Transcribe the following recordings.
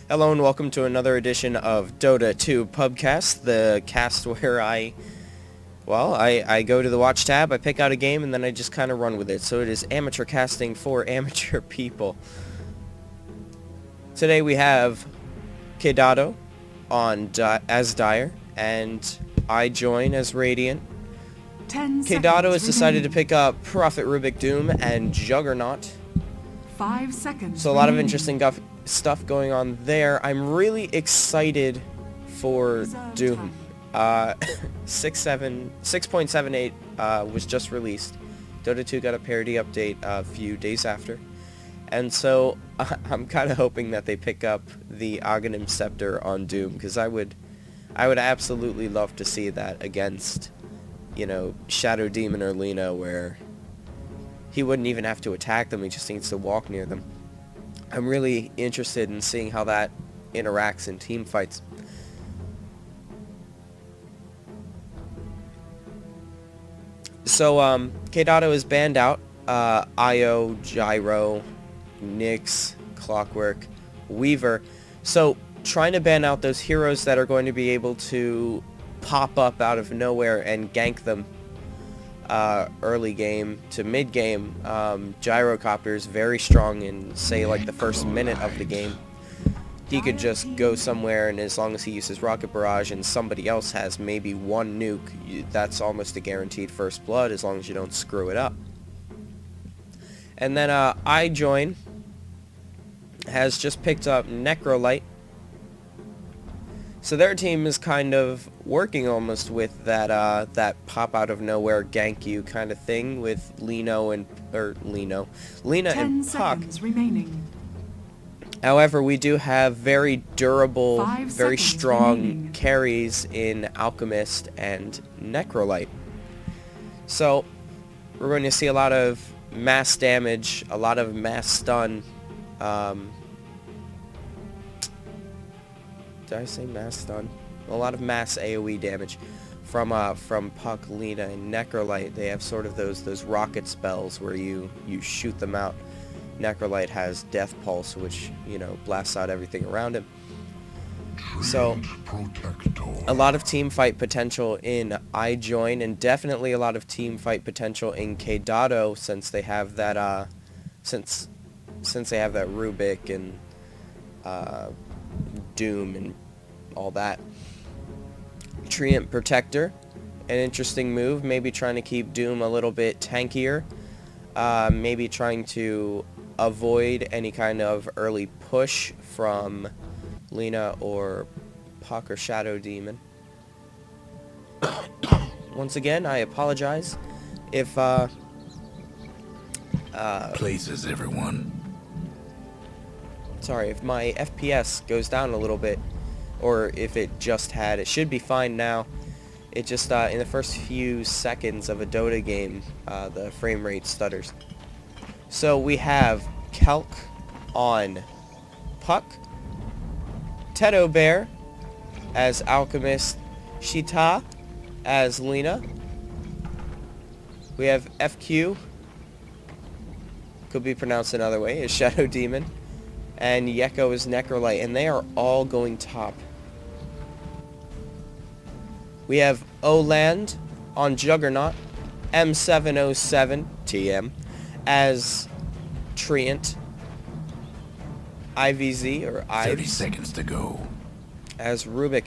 Hello and welcome to another edition of Dota 2 Pubcast, the cast where I go to the watch tab, I pick out a game, and then I just kind of run with it. So it is amateur casting for amateur people. Today we have Quedado as Dire, and iJoin as Radiant. Quedado has decided to pick up Prophet Rubik Doom and Juggernaut. 5 seconds. So a lot of interesting stuff going on there. I'm really excited for Doom. 6.78 was just released. Dota 2 got a parity update a few days after. And so I'm kind of hoping that they pick up the Aghanim Scepter on Doom, because I would absolutely love to see that against, you know, Shadow Demon or Lina, where he wouldn't even have to attack them, he just needs to walk near them. I'm really interested in seeing how that interacts in team fights. So, Quedado is banned out. Io, Gyro, Nyx, Clockwork, Weaver. So, trying to ban out those heroes that are going to be able to pop up out of nowhere and gank them early game to mid game. Gyrocopter is very strong in, say, like the first minute of the game. He could just go somewhere, and as long as he uses Rocket Barrage and somebody else has maybe one nuke, that's almost a guaranteed first blood as long as you don't screw it up. And then iJoin has just picked up Necrolite. So their team is kind of working almost with that that pop out of nowhere gank you kind of thing with Lina and Puck. Remaining. However, we do have very durable, very strong remaining. carries in Alchemist and Necrolite. So we're going to see a lot of mass damage, a lot of mass stun. Did I say mass stun? A lot of mass AoE damage from Puck, Lina, and Necrolite. They have sort of those rocket spells where you shoot them out. Necrolite has Death Pulse, which, you know, blasts out everything around him. So, a lot of team fight potential in iJoin, and definitely a lot of team fight potential in Quedado, since they have that since they have that Rubik and Doom and all that. Treant Protector, an interesting move, maybe trying to keep Doom a little bit tankier, maybe trying to avoid any kind of early push from Lina or Puck or Shadow Demon. Once again, I apologize if places everyone. Sorry, if my FPS goes down a little bit, or if it just had, it should be fine now. It just, in the first few seconds of a Dota game, the frame rate stutters. So we have Kelk on Puck, Teto Bear as Alchemist, Shita as Lina. We have FQ, could be pronounced another way, as Shadow Demon, and Yeko is Necrolite, and they are all going top. We have Oland on Juggernaut, M707 TM as Treant, IVZ or 30 seconds to go as Rubik.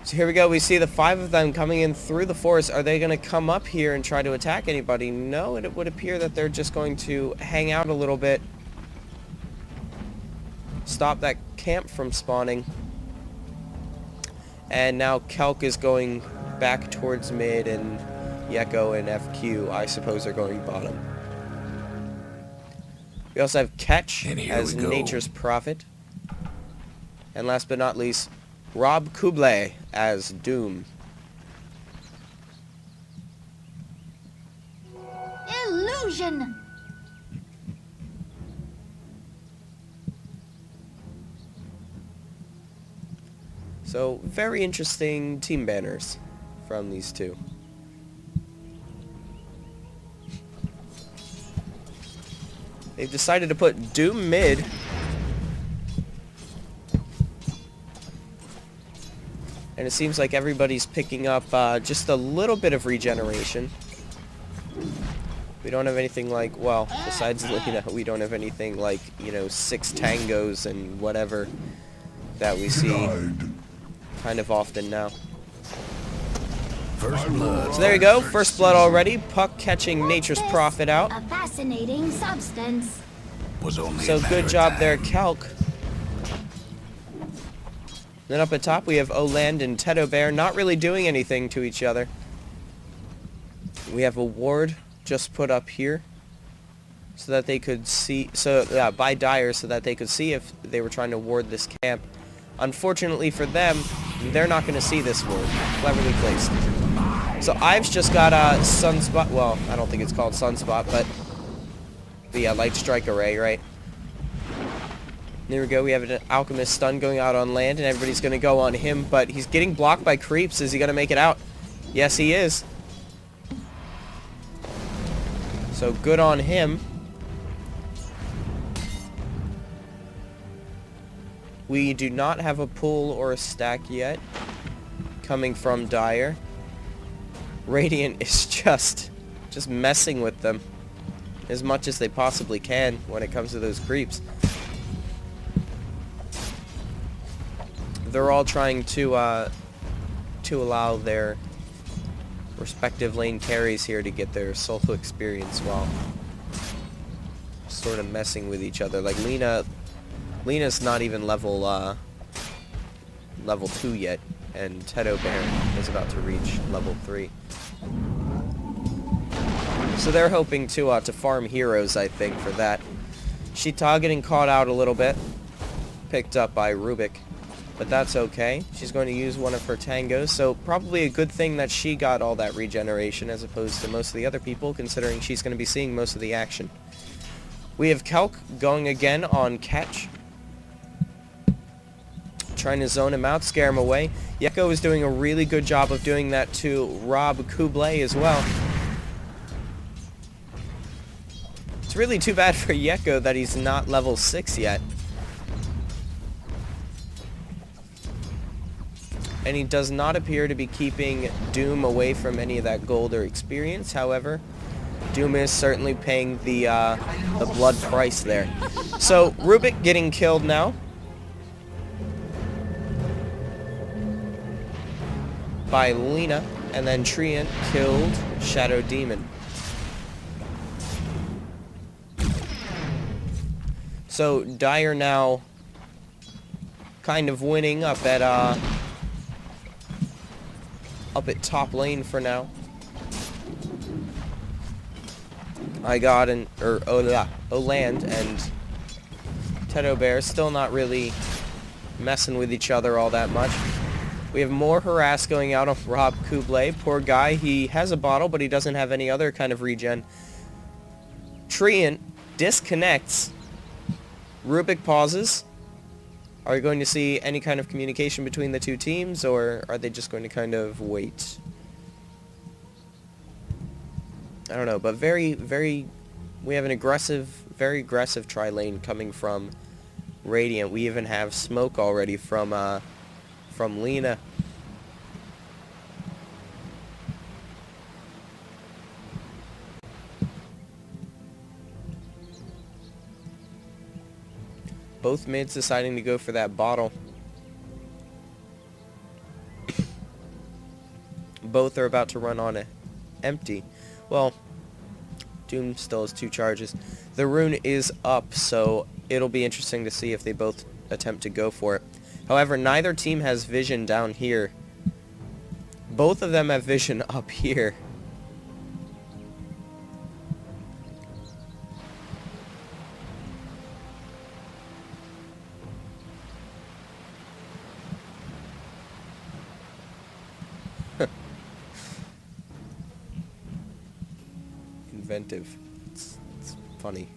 So here we go. We see the 5 of them coming in through the forest. Are they going to come up here and try to attack anybody? No, it would appear that they're just going to hang out a little bit. Stop that camp from spawning. And now Kelk is going back towards mid, and Yeko and FQ, I suppose, are going bottom. We also have Ketch as Nature's Prophet. And last but not least, Rob Kublai as Doom. Illusion! So, very interesting team banners from these two. They've decided to put Doom mid And it seems like everybody's picking up just a little bit of regeneration. We don't have anything like, well, besides Lina, we don't have anything like, you know, 6 tangos and whatever that we see kind of often now. First blood. So there you go, first blood already. Puck catching Nature's Prophet out. A fascinating substance. Was only So a matter good of job time. there, Calc. Then up at top we have Oland and Tedo Bear not really doing anything to each other. We have a ward just put up here so that they could see, by Dire, so that they could see if they were trying to ward this camp. Unfortunately for them, they're not going to see this ward. Cleverly placed. So Ives just got a Sunspot, well, I don't think it's called Sunspot, but the Light Strike Array, right? There we go, we have an Alchemist stun going out on land, and everybody's going to go on him, but he's getting blocked by creeps. Is he going to make it out? Yes, he is. So good on him. We do not have a pull or a stack yet coming from Dire. Radiant is just messing with them as much as they possibly can when it comes to those creeps. They're all trying to allow their respective lane carries here to get their solo experience while sort of messing with each other. Like Lena's not even level 2 yet, and Tedo Bear is about to reach level 3. So they're hoping to farm heroes, I think, for that. Shita getting caught out a little bit, picked up by Rubik. But that's okay. She's going to use one of her tangos, so probably a good thing that she got all that regeneration as opposed to most of the other people, considering she's going to be seeing most of the action. We have Kelk going again on catch. Trying to zone him out, scare him away. Yeko is doing a really good job of doing that to Rob Kublai as well. It's really too bad for Yeko that he's not level 6 yet. And he does not appear to be keeping Doom away from any of that gold or experience. However, Doom is certainly paying the blood price there. So Rubik getting killed now. By Lina, and then Treant killed Shadow Demon. So Dire now kind of winning up at top lane for now. Oland and Tedo Bear still not really messing with each other all that much. We have more harass going out on Rob Kublai. Poor guy, he has a bottle, but he doesn't have any other kind of regen. Treant disconnects. Rubik pauses. Are we going to see any kind of communication between the two teams, or are they just going to kind of wait? I don't know, but we have an very aggressive tri-lane coming from Radiant. We even have smoke already from Lina. Both mids deciding to go for that bottle. Both are about to run on empty. Well, Doom still has 2 charges. The rune is up, so it'll be interesting to see if they both attempt to go for it. However, neither team has vision down here. Both of them have vision up here. Inventive. It's funny.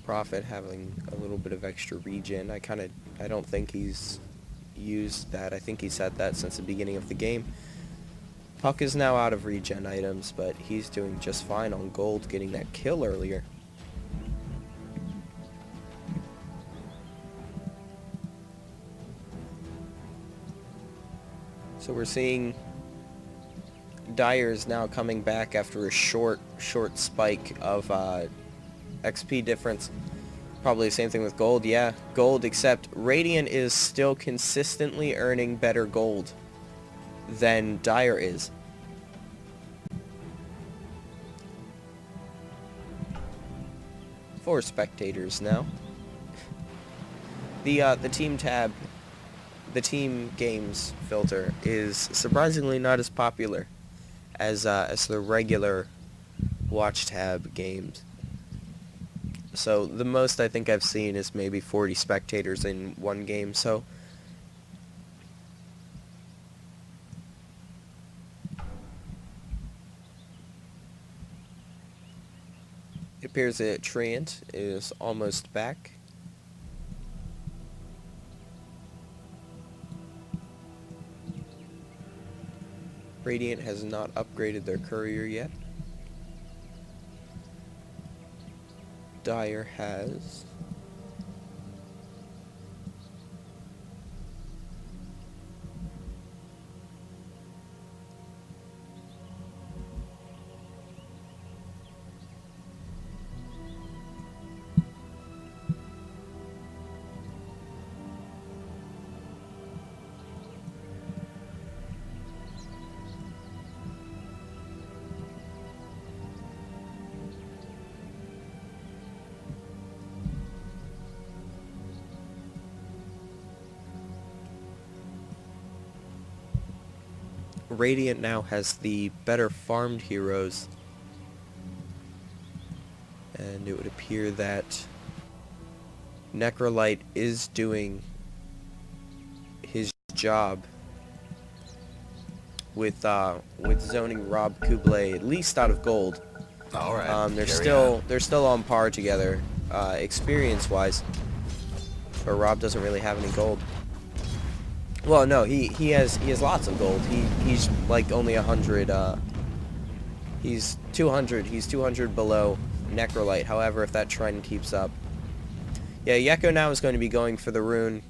Prophet having a little bit of extra regen. I don't think he's used that. I think he said that since the beginning of the game. Puck is now out of regen items, but he's doing just fine on gold, getting that kill earlier. So we're seeing Dire is now coming back after a short spike of XP difference. Probably the same thing with gold, yeah. Gold, except Radiant is still consistently earning better gold than Dire is. For spectators now. The team tab, the team games filter is surprisingly not as popular as the regular watch tab games. So the most I think I've seen is maybe 40 spectators in one game, so it appears that Treant is almost back. Radiant has not upgraded their courier yet. Dire has. Radiant now has the better farmed heroes, and it would appear that Necrolite is doing his job with zoning Rob Kublai at least out of gold. All right. They're still on par together, experience wise, but Rob doesn't really have any gold. Well, no, he has lots of gold. He's like only 100. He's 200. He's 200 below Necrolite. However, if that trend keeps up, yeah, Yeko now is going to be going for the rune.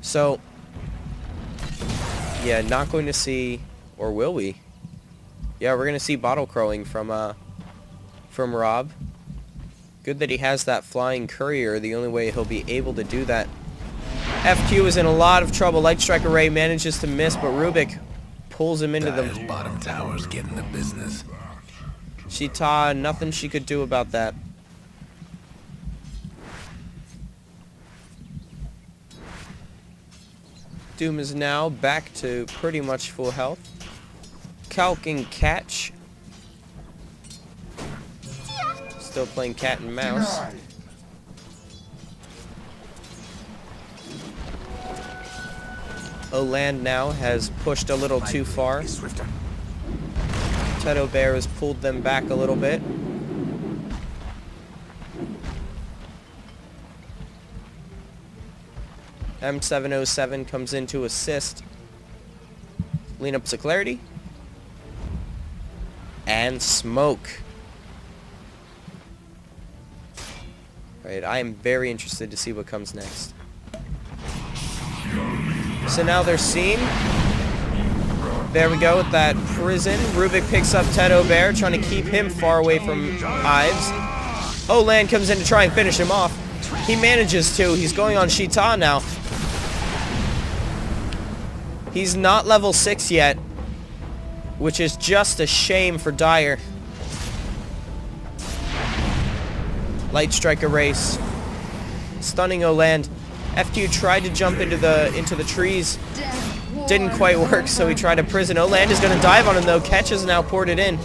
So, yeah, not going to see, or will we? Yeah, we're going to see bottle crowing from Rob. Good that he has that flying courier. The only way he'll be able to do that. FQ is in a lot of trouble. Light Strike Array manages to miss, but Rubik pulls him into Dire's the bottom tower's getting the business. Shita, nothing she could do about that. Doom is now back to pretty much full health. Calc and Catch. Still playing cat and mouse. Oland now has pushed a little too far. Tedo Bear has pulled them back a little bit. M707 comes in to assist. Lean up to clarity. And smoke. Right, I am very interested to see what comes next. So now they're seen. There we go with that prison. Rubik picks up Tedo Bear, trying to keep him far away from Ives. Oland comes in to try and finish him off. He manages to. He's going on Shita now. He's not level 6 yet, which is just a shame for Dire. Light Strike Erase. Stunning Oland. FQ tried to jump into the trees. Didn't quite work, so he tried to prison. Oland is going to dive on him, though. Catch has now poured it in.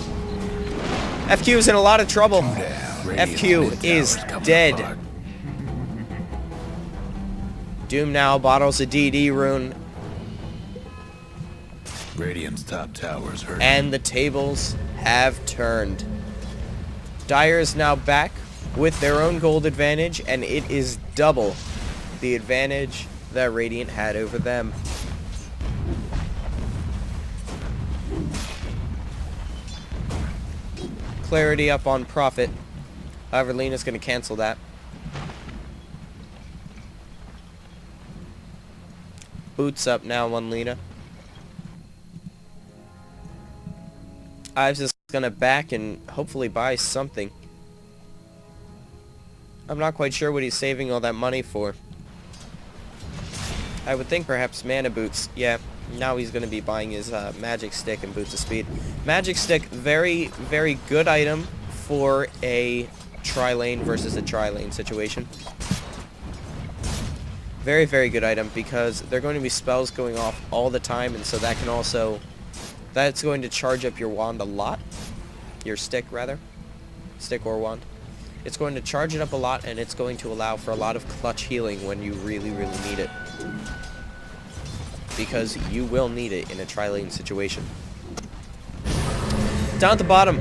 FQ is in a lot of trouble. FQ is dead. Doom now bottles a DD rune. Radiant's top tower's hurt. And the tables have turned. Dire is now back with their own gold advantage, and it is double the advantage that Radiant had over them. Clarity up on Prophet. However, Lena's going to cancel that. Boots up now on Lena. Ives is going to back and hopefully buy something. I'm not quite sure what he's saving all that money for. I would think perhaps mana boots. Yeah, now he's going to be buying his magic stick and boots of speed. Magic stick, very, very good item for a tri-lane versus a tri-lane situation. Very, very good item because there are going to be spells going off all the time, and so that can also... That's going to charge up your wand a lot. Your stick, rather. Stick or wand. It's going to charge it up a lot, and it's going to allow for a lot of clutch healing when you really, really need it. Because you will need it in a tri-lane situation. Down at the bottom,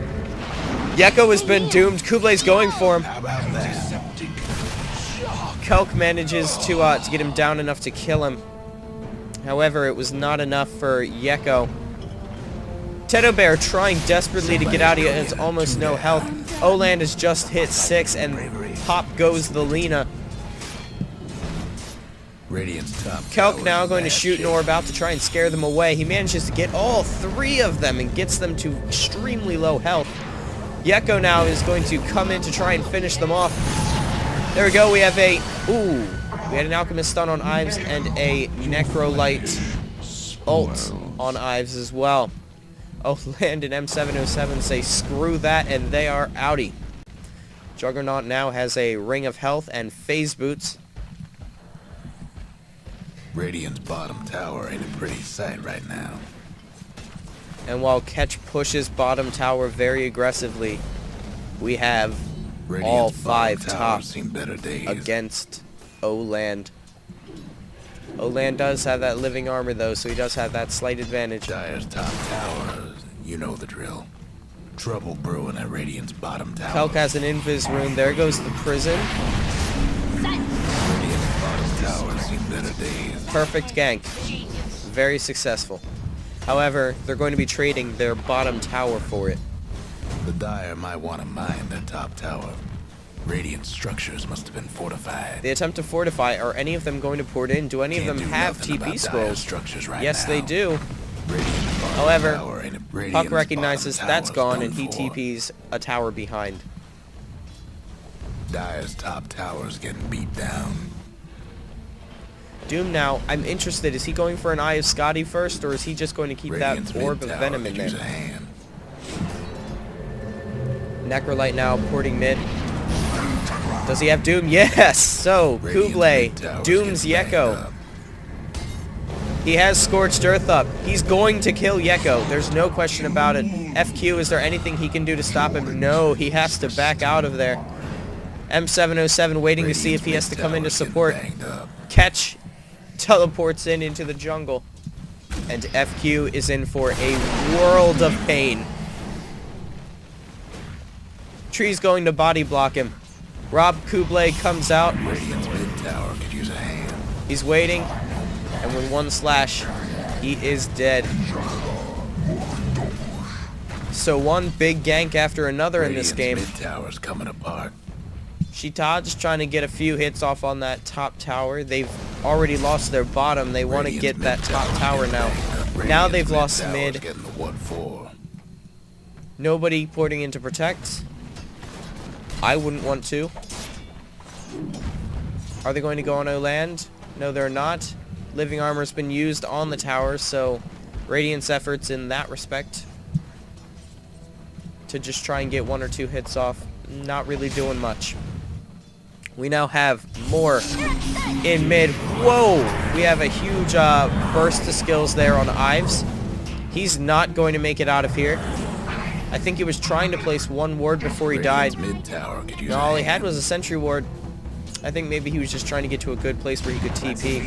Yeko has been doomed. Kublay's going for him. How about that? Kelk manages to get him down enough to kill him. However, it was not enough for Yeko. Tedo Bear trying desperately to get out of here. It's almost no health. Oland has just hit 6, and pop goes the Lena. Radiant's top Kelk tower now is going to bad shoot shape. Nor, about to try and scare them away. He manages to get all 3 of them and gets them to extremely low health. Yeko now is going to come in to try and finish them off. There we go. We have a... Ooh. We had an Alchemist stun on Ives and a Necrolite ult on Ives as well. Oh, Land and M707 say screw that, and they are outie. Juggernaut now has a Ring of Health and Phase Boots. Radiant's bottom tower ain't a pretty sight right now. And while Ketch pushes bottom tower very aggressively, we have Radiant's all bottom 5 tower's top seen better days. against Oland. Oland does have that living armor though, so he does have that slight advantage. Dire's top tower, you know the drill. Trouble brewing at Radiant's bottom tower. Kelk has an invis rune. There goes the prison. Radiant's bottom tower's seen better days. Perfect gank. Very successful. However, they're going to be trading their bottom tower for it. The Dire might want to mine their top tower. Radiant structures must have been fortified. They attempt to fortify. Are any of them going to port in? Do any of Can't them do have nothing about TP Dire scrolls? structures right Yes, now. they do. Radiant's bottom However, tower ain't a- Puck Radiant's recognizes bottom that's tower's gone, done and he for. TPs a tower behind. Dire's top tower's getting beat down. Doom now, I'm interested. Is he going for an Eye of Scotty first, or is he just going to keep Radiant's that Orb of mid-tower Venom in could use a there? hand. Necrolite now porting mid. Does he have Doom? Yes! So, Radiant's Kublai mid-tower's dooms getting banged Yeko. up. He has Scorched Earth up. He's going to kill Yeko. There's no question about it. FQ, is there anything he can do to stop him? No, he has to back out of there. M707 waiting to see if he has to come in to Radiant's support. getting banged up. Ketch teleports in into the jungle. And FQ is in for a world of pain. Tree's going to body block him. Rob Kublai comes out. Radiant's mid tower could use a hand. He's waiting. And with one slash, he is dead. So one big gank after another in this game. Radiant's mid tower's coming apart. Shitad's trying to get a few hits off on that top tower. They've already lost their bottom. They want to Radiant's get that mid top tower's tower getting now. banged up. Now Radiant's they've lost tower's mid. Getting the what for? Nobody porting in to protect. I wouldn't want to. Are they going to go on Oland? No, they're not. Living armor's been used on the tower, so Radiant's efforts in that respect to just try and get 1 or 2 hits off, not really doing much. We now have more in mid. Whoa! We have a huge burst of skills there on Ives. He's not going to make it out of here. I think he was trying to place 1 ward before he died. Radiant's mid tower could use No, a all he had hand. was a sentry ward. I think maybe he was just trying to get to a good place where he could TP.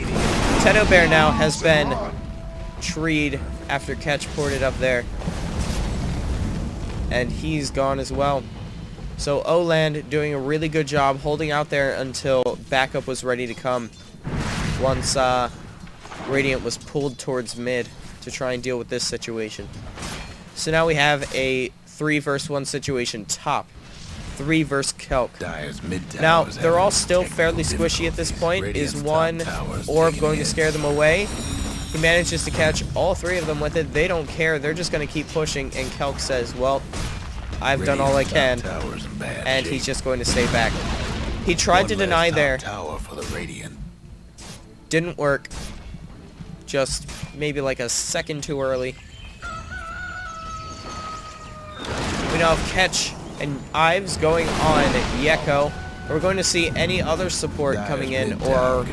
Tedo Bear now has been treed after Ketch ported up there. And he's gone as well. So Oland doing a really good job holding out there until backup was ready to come. once Radiant was pulled towards mid to try and deal with this situation. So now we have a 3 versus 1 situation. Top 3 versus Kelk. Now they're all still fairly squishy at this point. Is one orb going to scare them away? He manages to catch all 3 of them with it. They don't care. They're just going to keep pushing. And Kelk says, well, I've done all I can. And he's just going to stay back. He tried to deny there. Didn't work. Just maybe like a second too early. We now have Ketch and Ives going on Yeko. We're going to see any other support coming in, or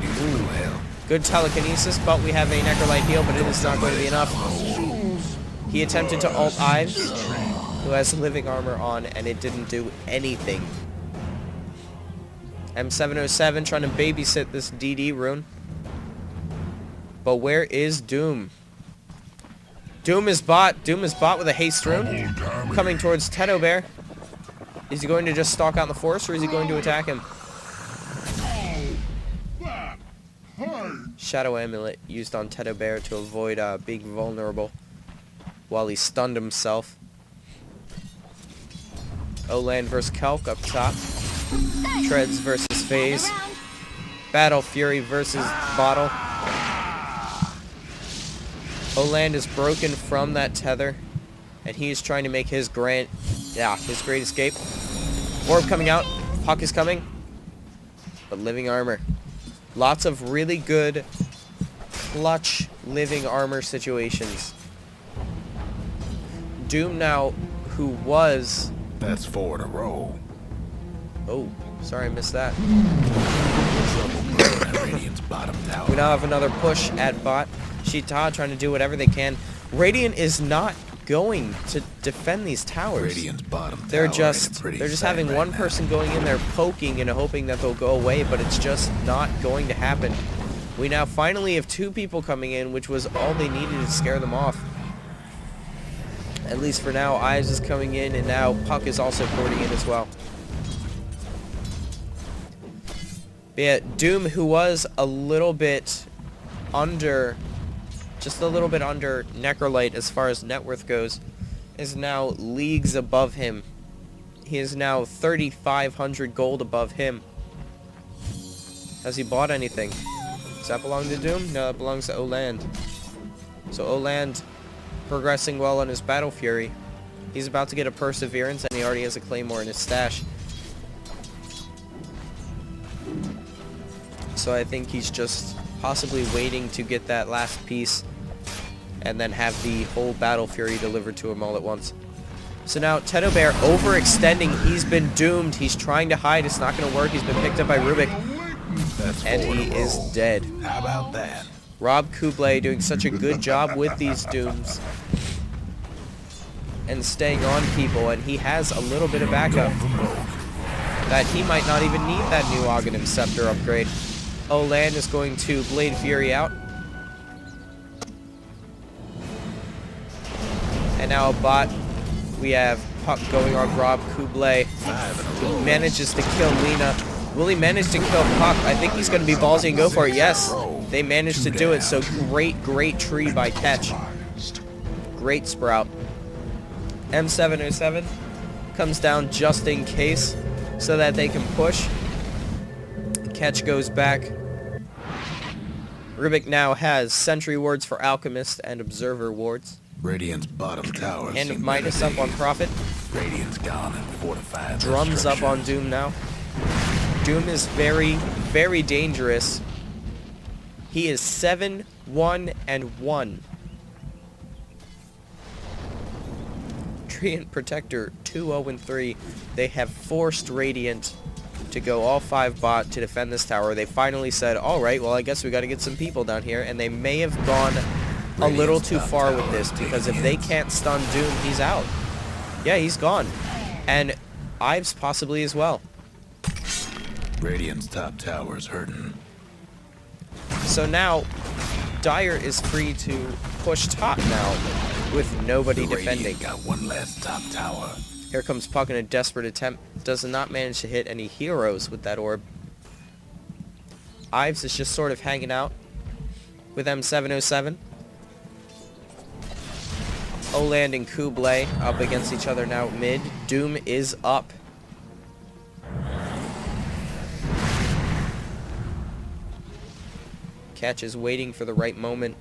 good telekinesis, but we have a Necrolite heal, but it is not going to be enough. He attempted to ult Ives, who has living armor on, and it didn't do anything. M707 trying to babysit this DD rune. But where is Doom? Doom is bot. Doom is bot with a haste rune. Coming towards Tedo Bear. Is he going to just stalk out in the forest, or is he going to attack him? Shadow Amulet used on Tedo Bear to avoid being vulnerable while he stunned himself. Olan versus Kelk up top. Treads versus FaZe. Battle Fury versus Bottle. Olan is broken from that tether, and he is trying to make his great escape. Orb coming out. Puck is coming. But living armor. Lots of really good clutch living armor situations. Doom now, who was... That's 4 in a row. Oh, sorry I missed that. We now have another push at bot. Shita trying to do whatever they can. Radiant is not going to defend these towers. They're just having one person going in there poking and hoping that they'll go away, but it's just not going to happen. We now finally have 2 people coming in, which was all they needed to scare them off. At least for now. Ives is coming in, and now Puck is also porting in as well. But yeah, Doom, who was a little bit under... just a little bit under Necrolite as far as net worth goes, is now leagues above him. He is now 3,500 gold above him. Has he bought anything? Does that belong to Doom? No, it belongs to Oland. So Oland progressing well on his Battle Fury. He's about to get a Perseverance, and he already has a Claymore in his stash. So I think he's just possibly waiting to get that last piece and then have the whole Battle Fury delivered to him all at once. So now Tedo Bear overextending. He's been doomed. He's trying to hide. It's not going to work. He's been picked up by Rubik. And he is dead. How about that? Rob Kublai doing such a good job with these dooms and staying on people, and he has a little bit of backup that he might not even need that new Aghanim Scepter upgrade. Olan is going to Blade Fury out. And now a bot. We have Puck going on Rob Kublai. He manages to kill Lina. Will he manage to kill Puck? I think he's going to be ballsy and go for it. Yes, they managed to do it. So great tree by Ketch. Great sprout. M707 comes down just in case so that they can push. Ketch goes back. Rubik now has Sentry wards for Alchemist and Observer wards. Radiant's bottom tower. Hand of Midas up on Prophet. Radiant's gone and fortified. Drums up on Doom now. Doom is very dangerous. He is 7-1-1. Treant Protector 2-0-3. They have forced Radiant to go all 5 bot to defend this tower. They finally said, alright, well I guess we gotta get some people down here, and they may have gone a little too far with this, because if they can't stun Doom, he's out. Yeah, he's gone. And Ives possibly as well. Radiant's top tower's hurting. So now, Dire is free to push top now, with nobody defending. Got one last top tower. Here comes Puck in a desperate attempt. Does not manage to hit any heroes with that orb. Ives is just sort of hanging out with M707. Oland and Kublai up against each other now mid. Doom is up. Catch is waiting for the right moment.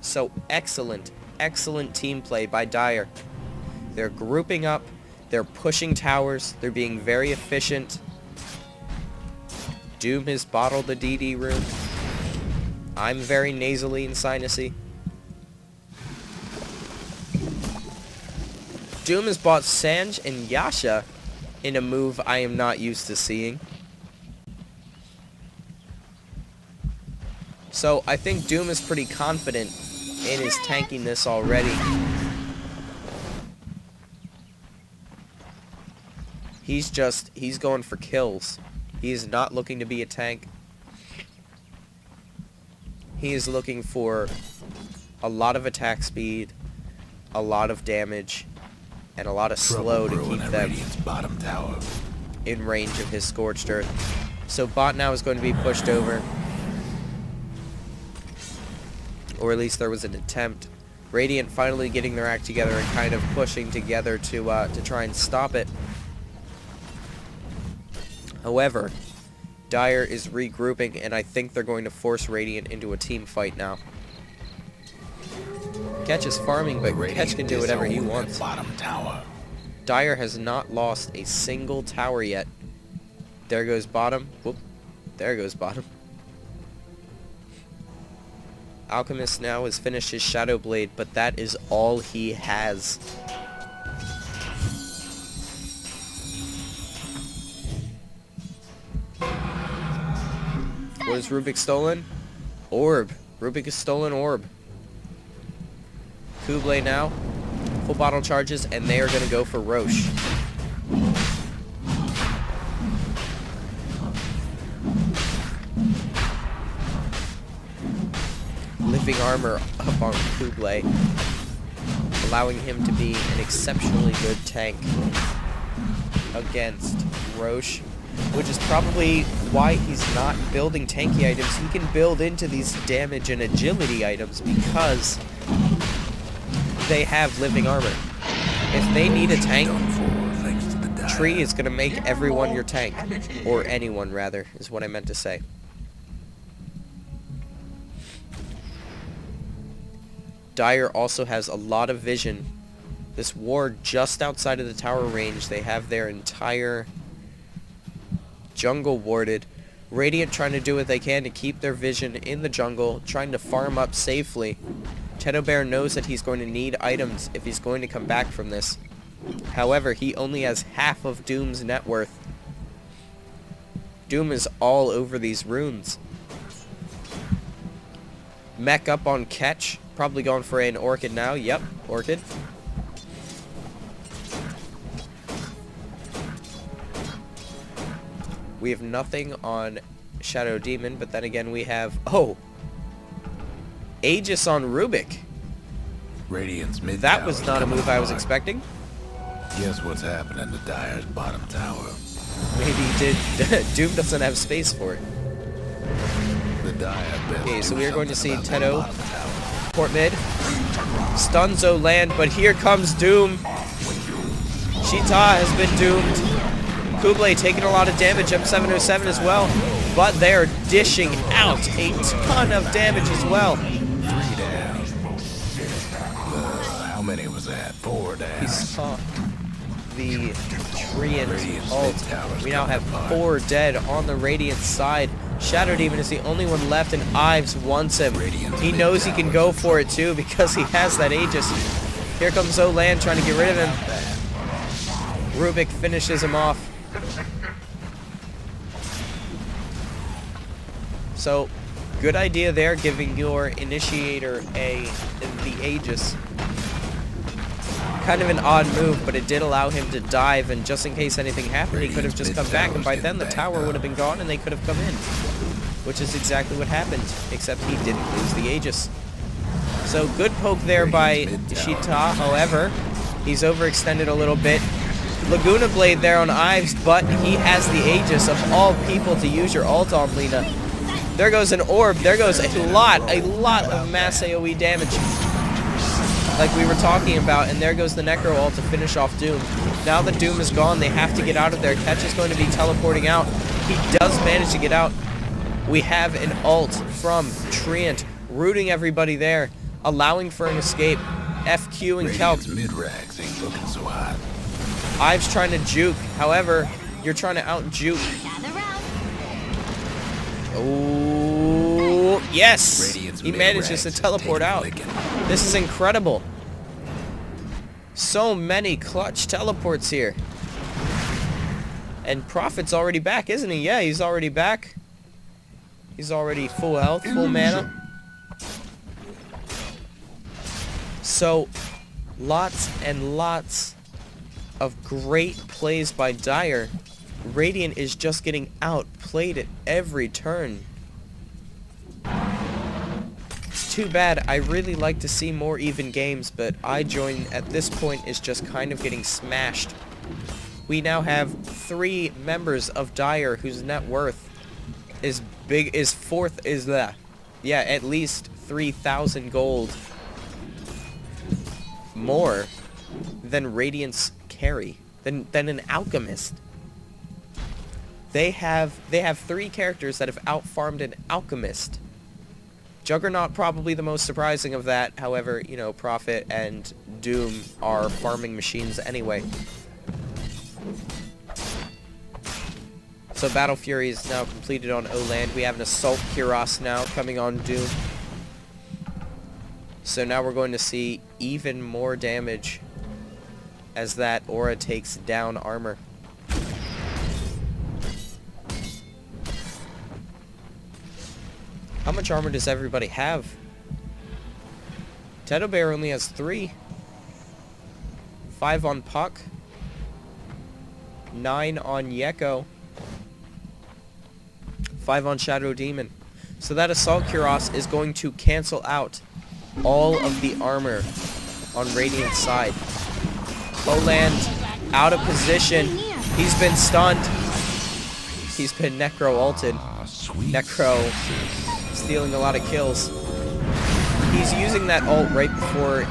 So excellent, excellent team play by Dire. They're grouping up, they're pushing towers, they're being very efficient. Doom has bottled the DD room. I'm very nasally and sinusy. Doom has bought Sanj and Yasha in a move I am not used to seeing. So I think Doom is pretty confident in his tankiness already. He's going for kills. He is not looking to be a tank. He is looking for a lot of attack speed, a lot of damage, and a lot of slow to keep them bottom tower in range of his Scorched Earth. So bot now is going to be pushed over. Or at least there was an attempt. Radiant finally getting their act together and kind of pushing together to try and stop it. However, Dire is regrouping, and I think they're going to force Radiant into a team fight now. Ketch is farming, but Ketch can do whatever he wants. Bottom tower. Dire has not lost a single tower yet. There goes bottom. Whoop. There goes bottom. Alchemist now has finished his Shadow Blade, but that is all he has. What is Rubik stolen? Orb. Rubik has stolen Orb. Kublai now. Full bottle charges, and they are going to go for Roche. Living armor up on Kublai, allowing him to be an exceptionally good tank against Roche, which is probably why he's not building tanky items. He can build into these damage and agility items because they have living armor. If they need a tank, Tree is going to make everyone your tank. Or anyone, rather, is what I meant to say. Dire also has a lot of vision. This ward just outside of the tower range, they have their entire jungle warded. Radiant trying to do what they can to keep their vision in the jungle, trying to farm up safely. Tedo Bear knows that he's going to need items if he's going to come back from this. However, he only has half of Doom's net worth. Doom is all over these runes. Mech up on Ketch. Probably going for an Orchid now. Yep, Orchid. We have nothing on Shadow Demon, but then again we have... Oh! Aegis on Rubik. Radiant's mid That was not a move I was expecting. Guess what's happening to Dire's bottom tower? Maybe he did. Doom doesn't have space for it. The Dire best Okay, so do we are going to see something about that Tedo. bottom tower. Port mid. Stuns land, but here comes Doom. Shita has been doomed. Kublai taking a lot of damage, M707 as well. But they're dishing out a ton of damage as well. 3 down. How many was that? 4 down. He saw the Treant Radiant's ult. mid-tower's We now have coming apart. 4 dead on the Radiant side. Shadow Demon is the only one left, and Ives wants him. He knows he can go for it too because he has that Aegis. Here comes Olan trying to get rid of him. Rubik finishes him off. So, good idea there, giving your initiator the Aegis. Kind of an odd move, but it did allow him to dive, and just in case anything happened, he could have just come back, and by then the tower would have been gone and they could have come in. Which is exactly what happened, except he didn't lose the Aegis. So good poke there by Shita, however, he's overextended a little bit. Laguna Blade there on Ives, but he has the Aegis of all people to use your ult on Lina. There goes an orb. There goes a lot of mass AoE damage, like we were talking about, and there goes the Necro ult to finish off Doom. Now that Doom is gone, they have to get out of there. Ketch is going to be teleporting out. He does manage to get out. We have an ult from Treant, rooting everybody there, allowing for an escape. FQ and Kelp. Mid-rags ain't looking so hot. Ives trying to juke. However, you're trying to out-juke. Oh, yes! He manages to teleport out. This is incredible. So many clutch teleports here. And Prophet's already back, isn't he? Yeah, he's already back. He's already full health, full mana. So, lots and lots of great plays by Dire. Radiant is just getting outplayed at every turn. It's too bad. I really like to see more even games, but iJoin at this point is just kind of getting smashed. We now have 3 members of Dire whose net worth is at least 3,000 gold more than Radiant's carry, than an Alchemist. They have 3 characters that have outfarmed an Alchemist. Juggernaut probably the most surprising of that. However, you know, Prophet and Doom are farming machines anyway. So Battle Fury is now completed on Oland. We have an Assault Cuirass now coming on Doom. So now we're going to see even more damage as that aura takes down armor. How much armor does everybody have? Quedado Bear only has 3. 5 on Puck. 9 on Yeko. 5 on Shadow Demon. So that Assault Cuirass is going to cancel out all of the armor on Radiant's side. Oland out of position. He's been stunned. He's been Necro ulted. Necro stealing a lot of kills. He's using that ult right before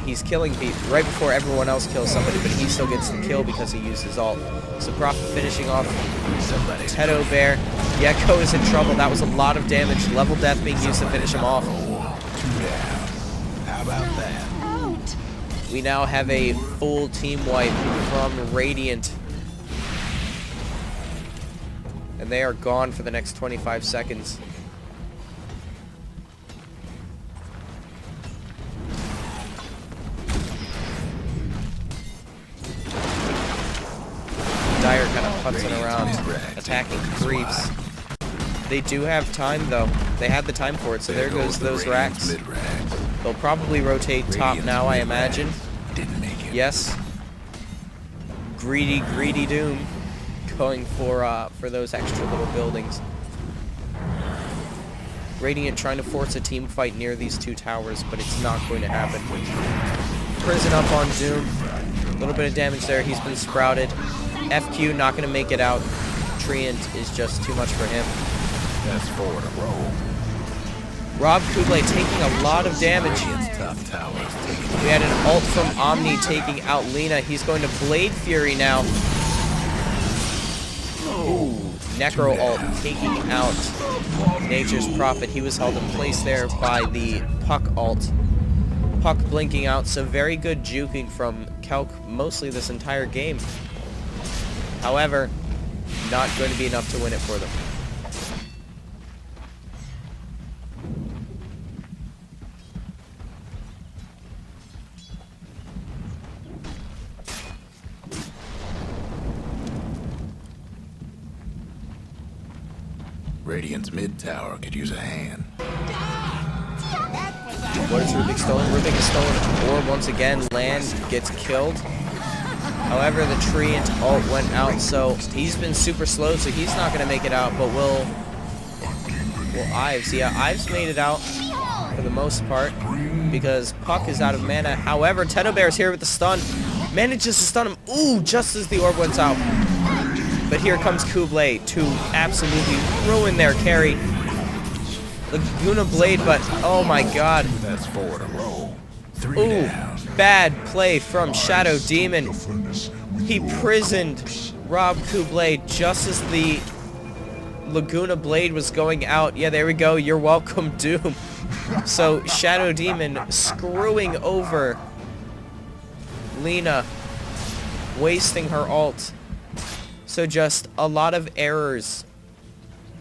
he's killing people, right before everyone else kills somebody, but he still gets the kill because he used his ult. So Prophet finishing off Quedado Bear. Yeko is in trouble. That was a lot of damage. Level death being used to finish him off. How about that? We now have a full team wipe from Radiant. And they are gone for the next 25 seconds. Dire kind of putzing around, attacking creeps. They do have time though. They had the time for it, so there goes those racks. They'll probably rotate top now, I imagine. Yes. Greedy Doom going for those extra little buildings. Radiant trying to force a team fight near these 2 towers, but it's not going to happen. Prison up on Doom. A little bit of damage there. He's been sprouted. FQ not going to make it out. Treant is just too much for him. That's 4 in a row. Rob Kublai taking a lot of damage. We had an ult from Omni taking out Lina. He's going to Blade Fury now. Ooh, Necro ult taking out Nature's Prophet. He was held in place there by the Puck ult. Puck blinking out, so very good juking from Kelk mostly this entire game. However, not going to be enough to win it for them. Radiant's mid tower could use a hand. What is Rubik stolen? Rubik is stolen. Or once again, Land gets killed. However, the Treant ult went out, so he's been super slow, so he's not going to make it out, but will Ives. Yeah, Ives made it out for the most part because Puck is out of mana. However, Quedado Bear is here with the stun. Manages to stun him. Ooh, just as the orb went out. But here comes Kublai to absolutely ruin their carry. Laguna Blade, but oh my god. That's 4 in a row. 3 Ooh, down. bad play from Shadow Demon. He prisoned Rob Kublai just as the Laguna Blade was going out. Yeah, there we go. You're welcome, Doom. So Shadow Demon screwing over Lena, wasting her ult. So just a lot of errors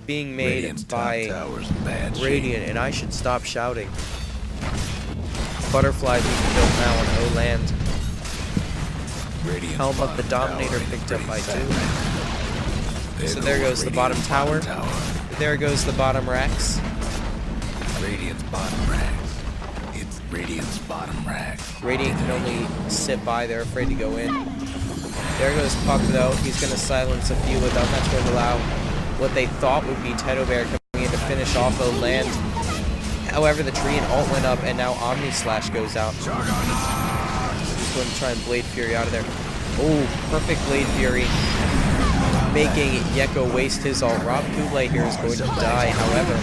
being made Radiant's top by tower's in bad shape. Radiant, and I should stop shouting. Butterflies being built now on O-Land. Radiant's Helm up the bottom Dominator tower picked up is by pretty 2. set. So there goes the bottom tower. There goes the bottom racks. Radiant's bottom racks. It's Radiant's bottom racks. Radiant can only sit by. They're afraid to go in. There goes Puck, though. He's going to silence a few of them. That's going to allow what they thought would be Tedo Bear coming in to finish off O-Land. However, the tree and ult went up, and now Omni Slash goes out. He's going to try and Blade Fury out of there. Oh, perfect Blade Fury. Making Yeko waste his ult. Rob Kublai here is going to die. However,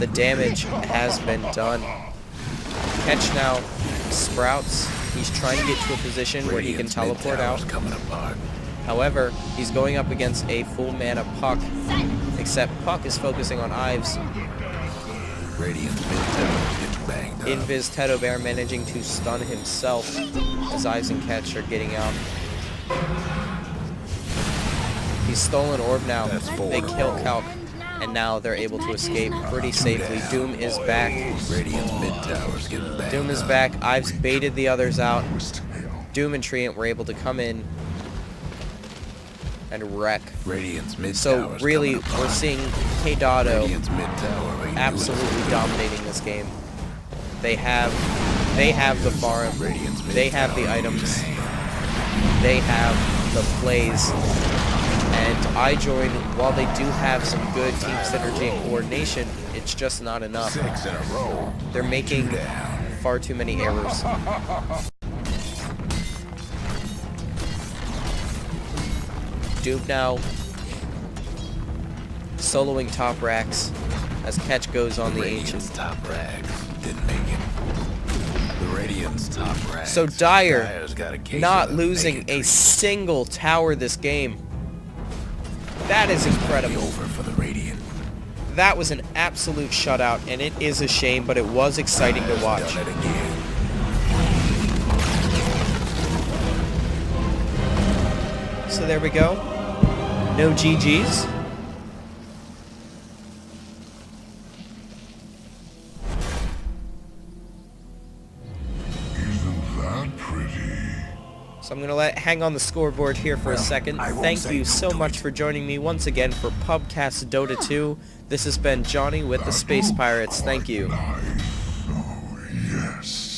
the damage has been done. Catch now sprouts. He's trying to get to a position where he can teleport out. However, he's going up against a full mana Puck, except Puck is focusing on Ives. Invis Tedo Bear managing to stun himself as Ives and Catch are getting out. He's stolen orb now. They kill Calc, and now they're able to escape pretty safely. Doom is back. Doom is back. Ives baited the others out. Doom and Treant were able to come in and wreck. So really, we're seeing Quedado absolutely dominating this game. They have the farm. They have the items. They have the plays. And iJoin, while they do have some good team synergy and coordination, it's just not enough. They're making far too many errors. Doom now soloing top racks as Catch goes on the Ancient. So Dire not losing a single tower this game. That is incredible. That was an absolute shutout, and it is a shame, but it was exciting to watch. So there we go. No GGs. So I'm going to hang on the scoreboard here for a second. Thank you so much for joining me once again for Pubcast Dota 2. This has been Johnny with the Space Pirates. Thank you. Oh, yes.